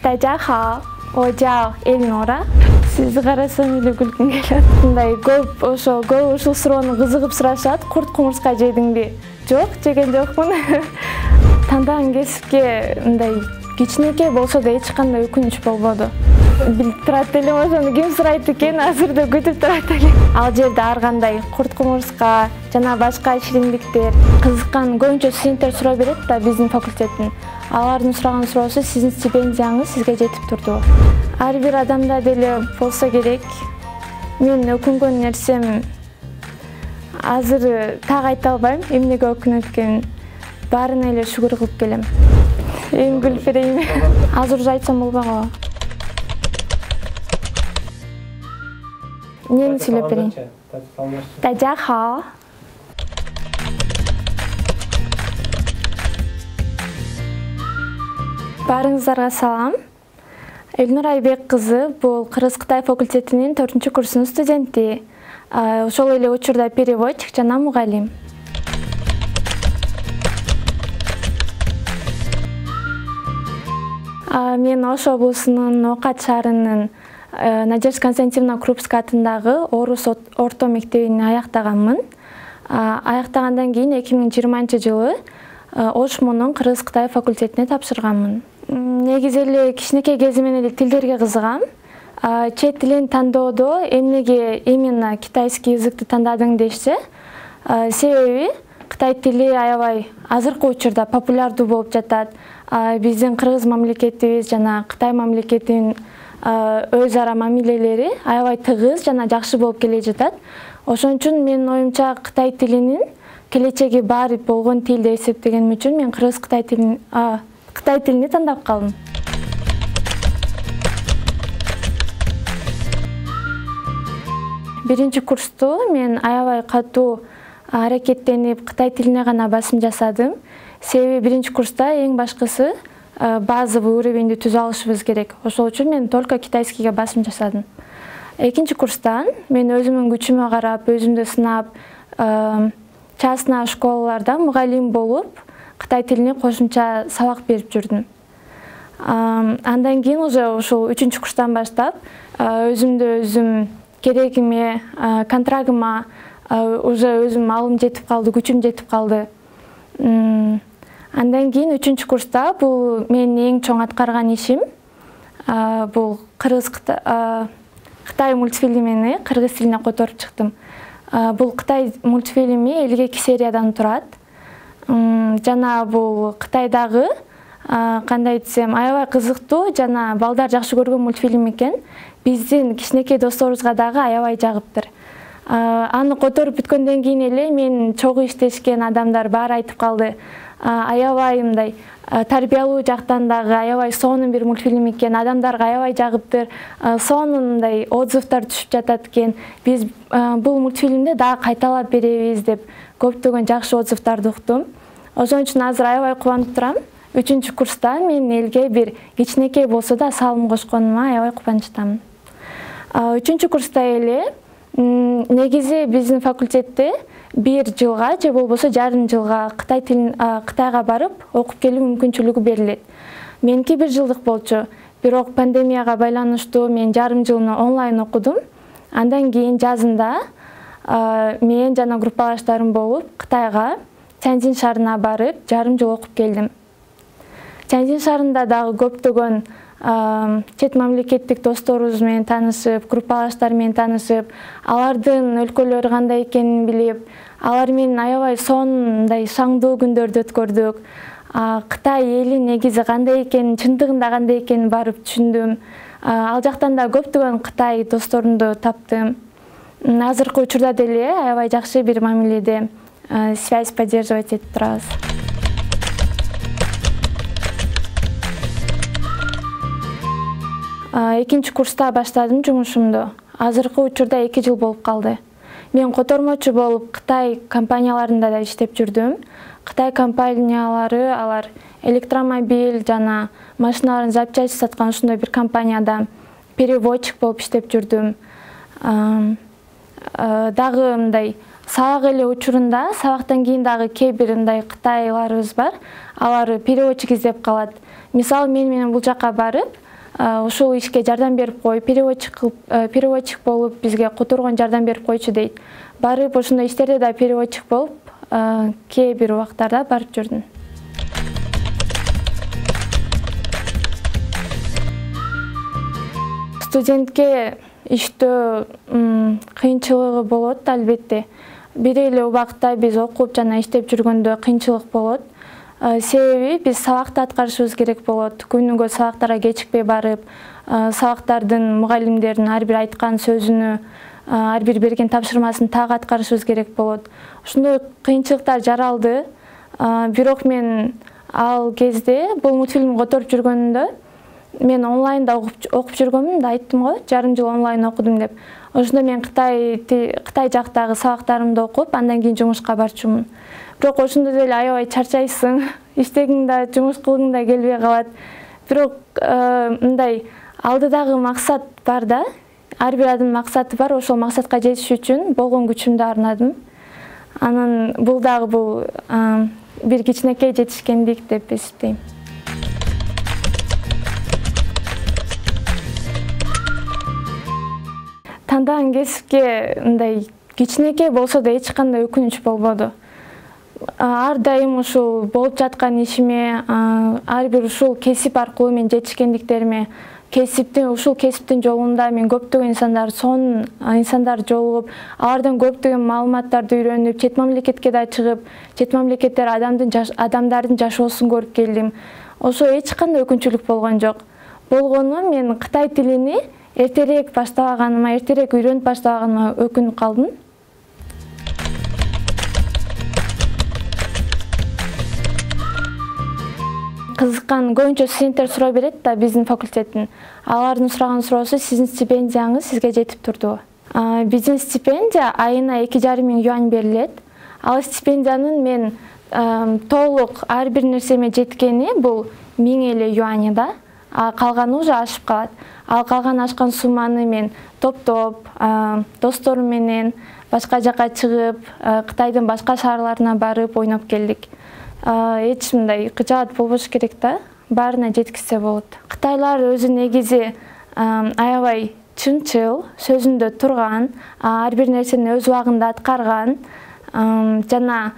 Тажаха, ожа Эльнора. Siz карасам эле күлкүм келет. Мындай көп ушул суроону кызыгып сурашат. Курт кумурска жедиңби? Жок, жеген жокмун. Тандаган кесипке мындай кичинекей болсо да эч кандай өкүнүч болбоду. Билип турат элем, ошону ким сурайт экен, азырда күтүп турат элем. Ал жерде ар кандай курт кумурска жана башка шириндиктер кызыккан көбүнчө студенттер суроо берет да биздин факультеттин. Алардын сураган суроосу сиздин стипендияңыз сизге жетип турду. Ар бир адамда деле болсо керек. Мен өкүнгөн нерсем азыр так айта албайм, эмнеге өкүнөт экенин. Баарына эле шүгүр кылып келем. Эң күлпүрейм. Азыр уже айтсам болбойго. Эмнени сүйлөп берейин? Тажаха. Баарыңыздарга салам. Элнур Айбек кызы бул Кыргыз-Кытай факультетинин 4-курсунун студенти. Ошол эле учурда переводчик жана мугалим. Мен Ош облусунун Окат шаарынын Надежда Константиновна Крупская атындагы Орус орто мектебин аяктаганмын. Аяктагандан кийин 2020-жылы Ошмунун Кыргыз-Кытай факультетине тапшырганмын. Негизи эле кичинекей кезимден эле тилдерге кызыгам. Чет тилин тандоодо эмнеге именно китайский языкты тандадың дешсе, себеби Кытай тили аябай азыркы учурда популярдуу болуп жатат. Биздин кыргыз мамлекетибиз жана Кытай мамлекетинин өз ара мамилелери аябай тыгыз жана жакшы болуп келе жатат. Ошон үчүн менин оюмча Кытай тилинин келечеги бар болгон тил деп эсептегеним үчүн мен Кыргыз-Кытай тилини тандап калдым. Биринчи курсту мен аябай катуу аракеттенип Кытай тилине гана басым жасадым. Себеби биринчи курста эң башкысы базовый уровеньди түзүп алышыбыз керек. Ошол үчүн мен только китайскийге басым жасадым. Экинчи курстан мен өзүмдүн күчүмө карап, өзүмдү сынап, частный школаларда мугалим болуп, Кытай тилине кошумча сабак берип жүрдүм. Андан кийин уже ушул 3-курстан баштап өзүмдү өзүм керегиме, контрагыма уже өзүм алым жетип калды, күчүм жетип калды. Андан кийин 3-курста бул менин эң чоң аткарган ишим бул Кытай мультфильмини кыргыз тилине которуп чыктым. Бул Кытай мультфильми элге 2 сериядан турат. Жана бул Кытайдагы кандай десем, аябай кызыктуу жана балдар жакшы көргөн мультфильм экен. Биздин кичинекей досторубузга дагы аябай жагыптыр. Аны которуп бүткөндөн кийин эле мен чогуу иштешкен адамдар баары айтып калды. Аябай мындай тарбиялуу жактан дагы аябай сонун бир мультфильм экен, адамдарга аябай жагыптыр. Сонун мындай отзывдар түшүп жатат экен. Биз бул мультфильмди дагы кайталап беребиз деп көптөгөн жакшы отзывдарды уктум. Ошон үчүн азыр аябай кубанып турам. 3-курста мен элге бир кичинекей болсо да салым кошконума аябай кубанычтамын. 3-курста эле негизи биздин факультетте 1 жылга же болбосо жарым жылга Кытайга барып окуп келүү мүмкүнчүлүгү берилет. Меники 1 жылдык болчу. Бирок пандемияга байланыштуу мен жарым жылын онлайн окудум. Андан кийин жазында мен жана группалаштарым болуп Кытайга Тяньцзин шаарына барып жарым жыл окуп келдим. Тяньцзин шаарында дагы көптөгөн чет мамлекеттик досторубуз менен таанышып, группалаштар менен таанышып, алардын өлкөлөрү кандай экенин билип, алар менен аябай сонундай шаңдуу күндөрдү өткөрдүк. Кытай эли негизи кандай экенин, чындыгында кандай экенин барып түшүндүм. Ал жактан да көптөгөн Кытай досторумду таптым. Азыркы учурда деле аябай жакшы бир мамиледе связь поддерживать этип турабыз. Экинчи курста баштадым жумушумду. Азыркы учурда 2 жыл болуп калды. Мен котормочу болуп Кытай компанияларында да иштеп жүрдүм. Кытай компаниялары алар электромобиль жана машиналарын запчасть саткан ушундай бир компанияда переводчик болуп иштеп жүрдүм. Дагы мындай сабак эле учурунда, сабактан кийин дагы кээ бир мындай кытайларыбыз бар. Алар переводчик издеп калат. Мисалы мен менен бул жакка барып, ушул ишке жардам берип кой, переводчик болуп бизге которгон жардам берип койчу дейт. Барып ошондой иштерде да переводчик болуп, кээ бир убактарда барып жүрдүм. Студентке иштөө кыйынчылыгы болот албетте. Бир эле убакта биз окуп жана иштеп жүргөндө кыйынчылык болот. Себеби биз сабакты аткарышыбыз керек болот. Күнүгө сабактарга кечикпей барып, сабактардын мугалимдердин ар бир айткан сөзүнө, ар бир берген тапшырмасын так аткарышыбыз керек болот. Ошондой кыйынчылыктар жаралды. Бирок мен ал кезде бул мультфильмди которуп жүргөндө мен онлайнда окуп жүргөмүн да, айттым го, жарым жыл онлайн окудум деп. Ошондо мен Кытай жактагы сабактарымды окуп, андан кийин жумушка барчумун. Бирок ошондо деле аябай чарчайсың, иштегиң да, жумуш кылгың да келбей калат. Бирок мындай алдыдагы максат бар да, ар бир адамдын максаты бар, ошол максатка жетиш үчүн болгон күчүмдү арнадым. Анан бул дагы бир кичинекей жетишкендик деп эсептейм. Тандаган кесипке мындай кичинекей болсо да эч кандай өкүнүч болбоду. Ар дайым ушул болуп жаткан ишиме, ар бир ушул кесип аркылуу мен жетишкендиктериме, ушул кесиптин жолунда мен көптөгөн инсандар жолугуп, алардан көптөгөн маалыматтарды үйрөнүп, чет мамлекетке да чыгып, чет мамлекеттер адамдардын жашоосун көрүп келдим. Ошо эч кандай өкүнчүлүк болгон жок. Болгону мен кытай тилини эртерээк баштабаганыма, эртерээк үйрөнүп баштабаганыма өкүнүп калдым. Кызыккан көбүнчө студенттер суроо берет да биздин факультеттин. Алардын сураган суроосу сиздин стипендияңыз сизге жетип турдубу? Биздин стипендия айына 2,5 миң юань берилет. Ал стипендиянын мен толук ар бир нерсеме жеткени бул 1000 эле юань да. Калганы уже ашып калат. Ал калган ашкан сумманы мен топтоп, досторум менен башка жака чыгып, Кытайдын башка шаарларына барып ойноп келдик. Эч мындай кыжаат болбош керек да, баарына жеткизсе болот. Кытайлар өзү негизи аябай чынчыл, сөзүндө турган, ар бир нерсени өз убагында аткарган, жана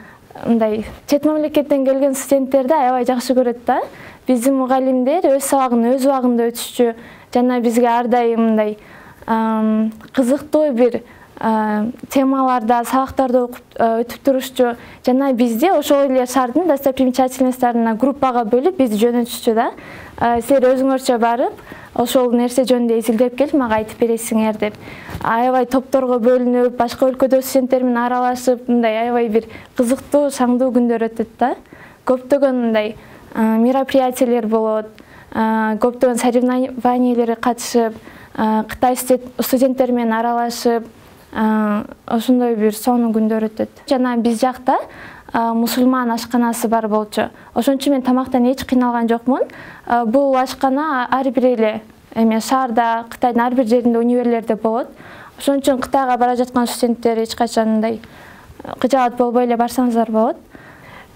мындай чет мамлекеттен келген студенттерди аябай жакшы көрөт да. Биздин мугалимдер өз сабагын өз убагында өтүшчү, жана бизге ар дайым мындай кызыктуу бир темаларда, сабактарды өтүп турушчу. Жана бизде ошол эле шаардын достопримечательностьтарына группага бөлүп бизди жөнөтүшчү да. Силер өзүңөрчө барып, ошол нерсе жөнүндө изилдеп келип, мага айтып бересиңер деп. Аябай топторго бөлүнүп, башка өлкөдө студенттер менен аралашып, мындай аябай бир кызыктуу, шаңдуу күндөр өтөт да. Көптөгөн мындай мероприятиялер болот, көптөгөн соревнованиялерге катышып, Кытай студенттер менен аралашып, ошондой бир сонун күндөр өтөт. Жана биз жакта мусулман ашканасы бар болчу. Ошон үчүн мен тамактан эч кыйналган жокмун. Бул ашкана ар бир эле шаарда, Кытайдын ар бир жеринде универлерде болот. Ошон үчүн Кытайга бара жаткан студенттер эч качан мындай кыжаат болбой эле барсаңыздар болот.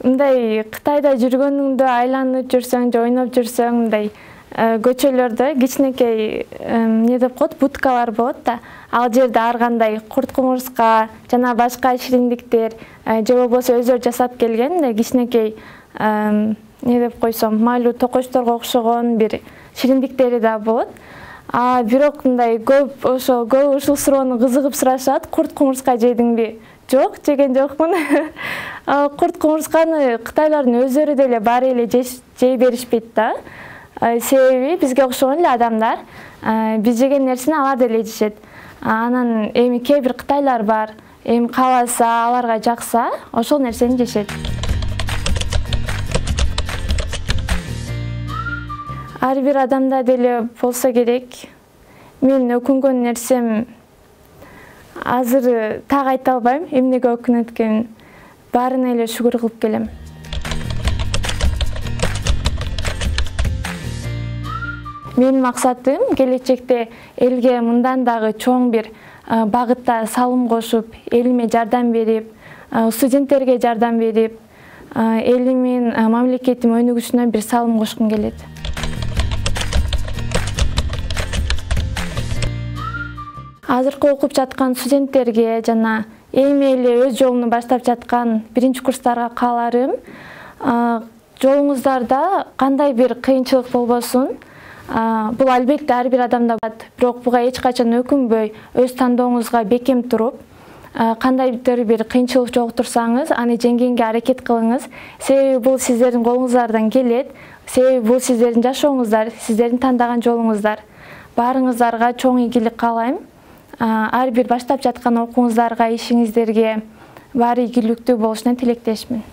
Мындай Кытайда жүргөнүңдө айланып жүрсөң же ойноп жүрсөң, мындай көчөлөрдө кичинекей эмне деп коет, будкалар болот да. Ал жерде ар кандай курт-кумурска жана башка шириндиктер же болбосо өздөрү жасап келген кичинекей эмне деп койсом, майлуу токочторго окшогон бир шириндиктери да болот. Бирок мындай көп ушул суроону кызыгып сурашат, курт-кумурска жедиңби? Жок, жеген жокмун. Курт-кумурсканы кытайлардын өздөрү деле баары эле жей беришпейт да. Себеби бизге окшогон эле адамдар, биз жеген нерсени алар деле жешет. Анан эми кээ бир кытайлар бар, эми кааласа, аларга жакса, ошол нерсени жешет. Ар бир адамда деле болсо керек. Мен өкүнгөн нерсем азыр так айта албайм, эмнеге өкүнөт экенин. Баарына эле шүгүр кылып келем. Менин максатым келечекте элге мындан дагы чоң бир багытта салым кошуп, элиме жардам берип, студенттерге жардам берип, элимин, мамлекетим өнүгүшүнө бир салым кошкум келет. Азыркы окуп жаткан студенттерге жана эми эле өз жолун баштап жаткан биринчи курстарга кааларым, жолуңуздарда кандай бир кыйынчылык болбосун. Бул албетте ар бир адамда бар, бирок буга эч качан өкүнбөй, өз тандооңузга бекем туруп, кандайдыр бир кыйынчылык жолуктурсаңыз, аны жеңгенге аракет кылыңыз. Себеби бул сиздердин колуңуздардан келет. Себеби бул сиздердин жашооңуздар, сиздердин тандаган жолуңуздар. Баарыңыздарга чоң ийгилик каалайм. Ар бир баштап жаткан окууңуздарга, ишиңиздерге баары ийгиликтүү болушуна тилектешмин.